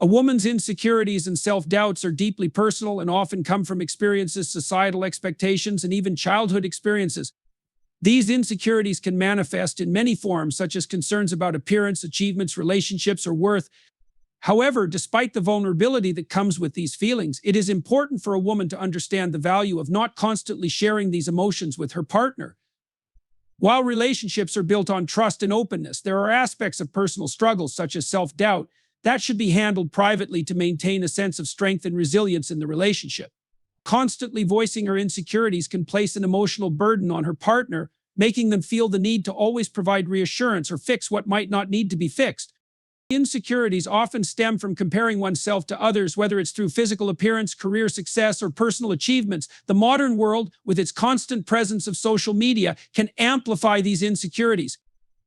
A woman's insecurities and self-doubts are deeply personal and often come from experiences, societal expectations, and even childhood experiences. These insecurities can manifest in many forms, such as concerns about appearance, achievements, relationships, or worth. However, despite the vulnerability that comes with these feelings, it is important for a woman to understand the value of not constantly sharing these emotions with her partner. While relationships are built on trust and openness, there are aspects of personal struggles, such as self-doubt, that should be handled privately to maintain a sense of strength and resilience in the relationship. Constantly voicing her insecurities can place an emotional burden on her partner, making them feel the need to always provide reassurance or fix what might not need to be fixed. Insecurities often stem from comparing oneself to others, whether it's through physical appearance, career success, or personal achievements. The modern world, with its constant presence of social media, can amplify these insecurities.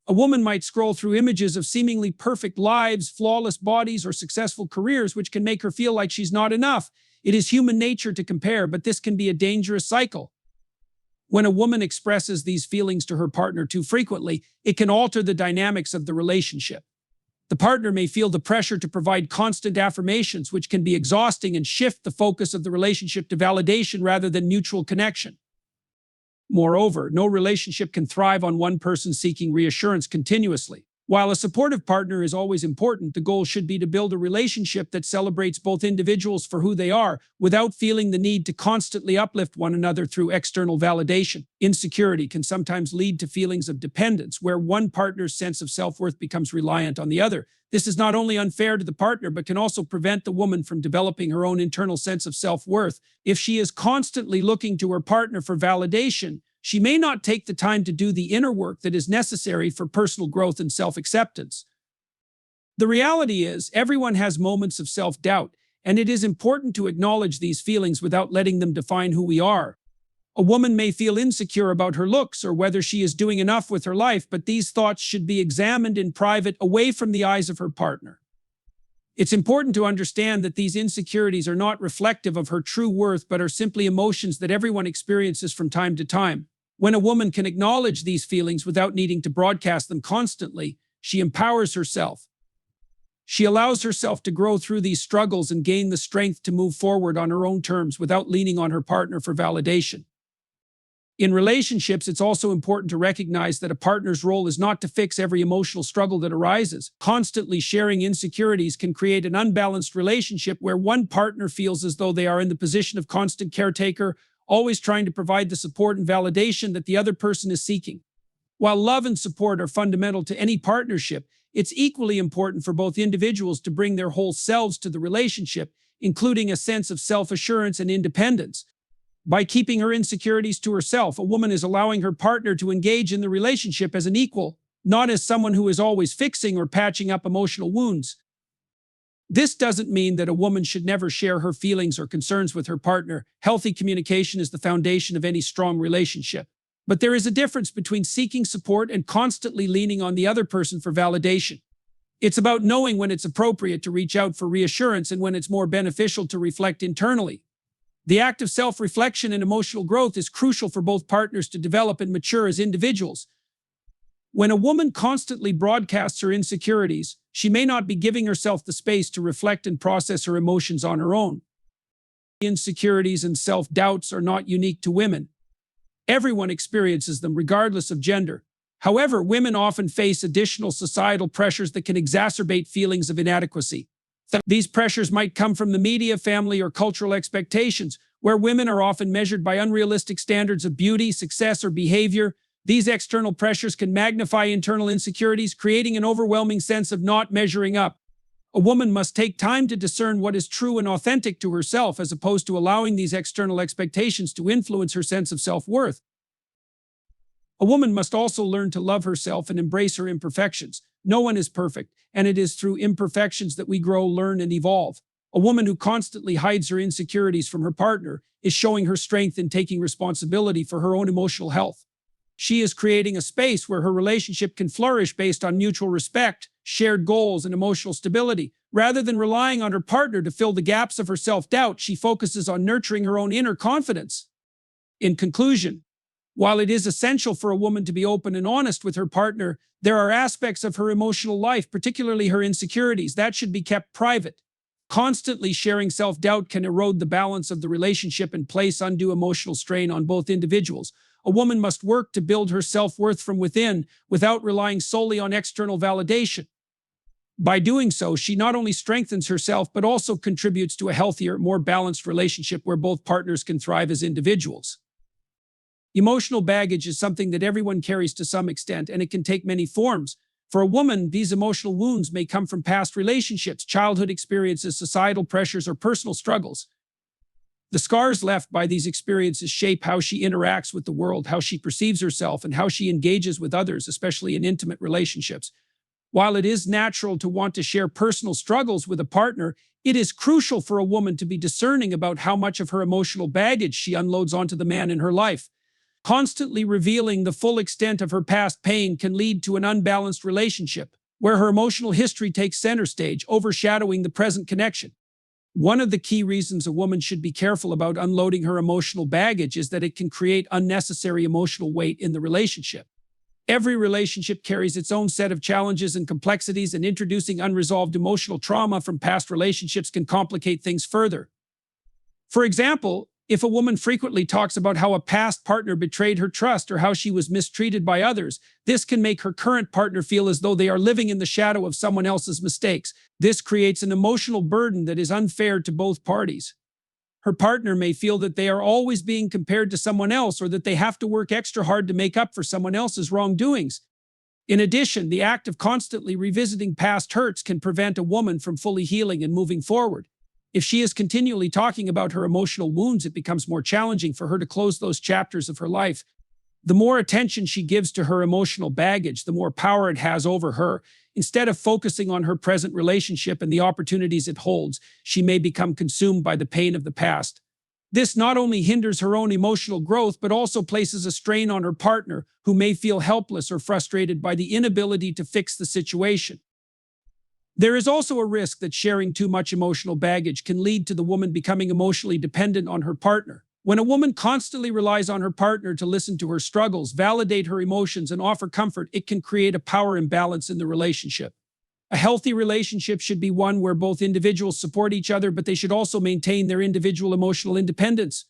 A woman might scroll through images of seemingly perfect lives, flawless bodies, or successful careers, which can make her feel like she's not enough. It is human nature to compare, but this can be a dangerous cycle. When a woman expresses these feelings to her partner too frequently, it can alter the dynamics of the relationship. The partner may feel the pressure to provide constant affirmations, which can be exhausting and shift the focus of the relationship to validation rather than mutual connection. Moreover, no relationship can thrive on one person seeking reassurance continuously. While a supportive partner is always important, the goal should be to build a relationship that celebrates both individuals for who they are, without feeling the need to constantly uplift one another through external validation. Insecurity can sometimes lead to feelings of dependence, where one partner's sense of self-worth becomes reliant on the other. This is not only unfair to the partner, but can also prevent the woman from developing her own internal sense of self-worth. If she is constantly looking to her partner for validation, she may not take the time to do the inner work that is necessary for personal growth and self-acceptance. The reality is, everyone has moments of self-doubt, and it is important to acknowledge these feelings without letting them define who we are. A woman may feel insecure about her looks or whether she is doing enough with her life, but these thoughts should be examined in private, away from the eyes of her partner. It's important to understand that these insecurities are not reflective of her true worth, but are simply emotions that everyone experiences from time to time. When a woman can acknowledge these feelings without needing to broadcast them constantly, she empowers herself. She allows herself to grow through these struggles and gain the strength to move forward on her own terms without leaning on her partner for validation. In relationships, it's also important to recognize that a partner's role is not to fix every emotional struggle that arises. Constantly sharing insecurities can create an unbalanced relationship where one partner feels as though they are in the position of constant caretaker, always trying to provide the support and validation that the other person is seeking. While love and support are fundamental to any partnership, it's equally important for both individuals to bring their whole selves to the relationship, including a sense of self-assurance and independence. By keeping her insecurities to herself, a woman is allowing her partner to engage in the relationship as an equal, not as someone who is always fixing or patching up emotional wounds. This doesn't mean that a woman should never share her feelings or concerns with her partner. Healthy communication is the foundation of any strong relationship. But there is a difference between seeking support and constantly leaning on the other person for validation. It's about knowing when it's appropriate to reach out for reassurance and when it's more beneficial to reflect internally. The act of self-reflection and emotional growth is crucial for both partners to develop and mature as individuals. When a woman constantly broadcasts her insecurities, she may not be giving herself the space to reflect and process her emotions on her own. Insecurities and self-doubts are not unique to women. Everyone experiences them, regardless of gender. However, women often face additional societal pressures that can exacerbate feelings of inadequacy. These pressures might come from the media, family, or cultural expectations, where women are often measured by unrealistic standards of beauty, success, or behavior. These external pressures can magnify internal insecurities, creating an overwhelming sense of not measuring up. A woman must take time to discern what is true and authentic to herself, as opposed to allowing these external expectations to influence her sense of self-worth. A woman must also learn to love herself and embrace her imperfections. No one is perfect, and it is through imperfections that we grow, learn, and evolve. A woman who constantly hides her insecurities from her partner is showing her strength in taking responsibility for her own emotional health. She is creating a space where her relationship can flourish based on mutual respect, shared goals, and emotional stability. Rather than relying on her partner to fill the gaps of her self-doubt, she focuses on nurturing her own inner confidence. In conclusion, while it is essential for a woman to be open and honest with her partner, there are aspects of her emotional life, particularly her insecurities, that should be kept private. Constantly sharing self-doubt can erode the balance of the relationship and place undue emotional strain on both individuals. A woman must work to build her self-worth from within without relying solely on external validation. By doing so, she not only strengthens herself, but also contributes to a healthier, more balanced relationship where both partners can thrive as individuals. Emotional baggage is something that everyone carries to some extent, and it can take many forms. For a woman, these emotional wounds may come from past relationships, childhood experiences, societal pressures, or personal struggles. The scars left by these experiences shape how she interacts with the world, how she perceives herself, and how she engages with others, especially in intimate relationships. While it is natural to want to share personal struggles with a partner, it is crucial for a woman to be discerning about how much of her emotional baggage she unloads onto the man in her life. Constantly revealing the full extent of her past pain can lead to an unbalanced relationship, where her emotional history takes center stage, overshadowing the present connection. One of the key reasons a woman should be careful about unloading her emotional baggage is that it can create unnecessary emotional weight in the relationship. Every relationship carries its own set of challenges and complexities, and introducing unresolved emotional trauma from past relationships can complicate things further. For example, if a woman frequently talks about how a past partner betrayed her trust or how she was mistreated by others, this can make her current partner feel as though they are living in the shadow of someone else's mistakes. This creates an emotional burden that is unfair to both parties. Her partner may feel that they are always being compared to someone else, or that they have to work extra hard to make up for someone else's wrongdoings. In addition, the act of constantly revisiting past hurts can prevent a woman from fully healing and moving forward. If she is continually talking about her emotional wounds, it becomes more challenging for her to close those chapters of her life. The more attention she gives to her emotional baggage, the more power it has over her. Instead of focusing on her present relationship and the opportunities it holds, she may become consumed by the pain of the past. This not only hinders her own emotional growth, but also places a strain on her partner, who may feel helpless or frustrated by the inability to fix the situation. There is also a risk that sharing too much emotional baggage can lead to the woman becoming emotionally dependent on her partner. When a woman constantly relies on her partner to listen to her struggles, validate her emotions, and offer comfort, it can create a power imbalance in the relationship. A healthy relationship should be one where both individuals support each other, but they should also maintain their individual emotional independence.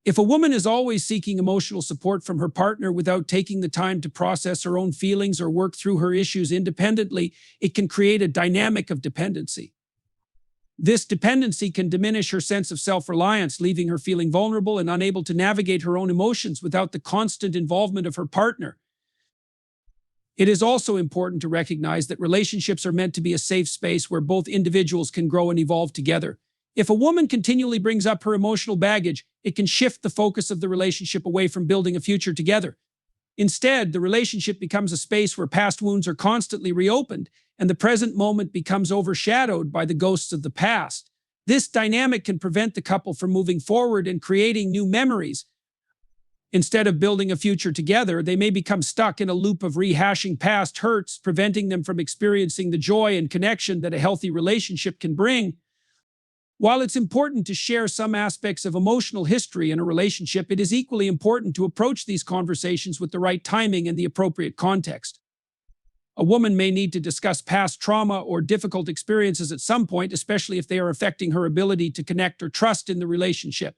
If a woman is always seeking emotional support from her partner without taking the time to process her own feelings or work through her issues independently, it can create a dynamic of dependency. This dependency can diminish her sense of self-reliance, leaving her feeling vulnerable and unable to navigate her own emotions without the constant involvement of her partner. It is also important to recognize that relationships are meant to be a safe space where both individuals can grow and evolve together. If a woman continually brings up her emotional baggage, it can shift the focus of the relationship away from building a future together. Instead, the relationship becomes a space where past wounds are constantly reopened, and the present moment becomes overshadowed by the ghosts of the past. This dynamic can prevent the couple from moving forward and creating new memories. Instead of building a future together, they may become stuck in a loop of rehashing past hurts, preventing them from experiencing the joy and connection that a healthy relationship can bring. While it's important to share some aspects of emotional history in a relationship, it is equally important to approach these conversations with the right timing and the appropriate context. A woman may need to discuss past trauma or difficult experiences at some point, especially if they are affecting her ability to connect or trust in the relationship.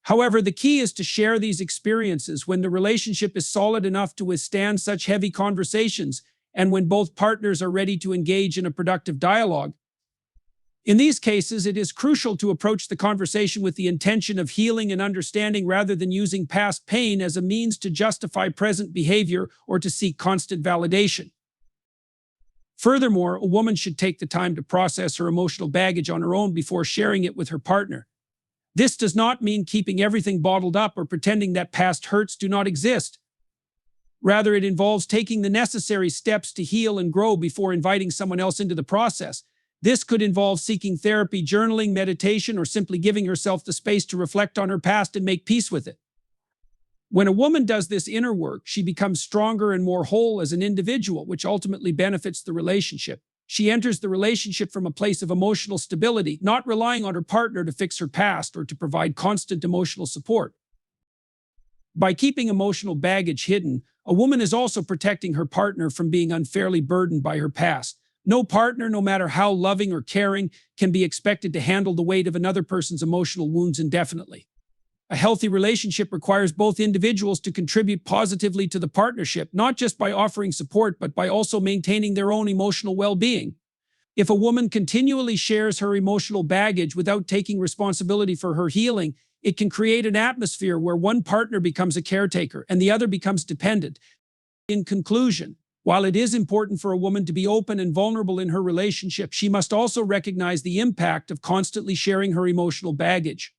However, the key is to share these experiences when the relationship is solid enough to withstand such heavy conversations, and when both partners are ready to engage in a productive dialogue. In these cases, it is crucial to approach the conversation with the intention of healing and understanding, rather than using past pain as a means to justify present behavior or to seek constant validation. Furthermore, a woman should take the time to process her emotional baggage on her own before sharing it with her partner. This does not mean keeping everything bottled up or pretending that past hurts do not exist. Rather, it involves taking the necessary steps to heal and grow before inviting someone else into the process. This could involve seeking therapy, journaling, meditation, or simply giving herself the space to reflect on her past and make peace with it. When a woman does this inner work, she becomes stronger and more whole as an individual, which ultimately benefits the relationship. She enters the relationship from a place of emotional stability, not relying on her partner to fix her past or to provide constant emotional support. By keeping emotional baggage hidden, a woman is also protecting her partner from being unfairly burdened by her past. No partner, no matter how loving or caring, can be expected to handle the weight of another person's emotional wounds indefinitely. A healthy relationship requires both individuals to contribute positively to the partnership, not just by offering support, but by also maintaining their own emotional well-being. If a woman continually shares her emotional baggage without taking responsibility for her healing, it can create an atmosphere where one partner becomes a caretaker and the other becomes dependent. In conclusion, while it is important for a woman to be open and vulnerable in her relationship, she must also recognize the impact of constantly sharing her emotional baggage.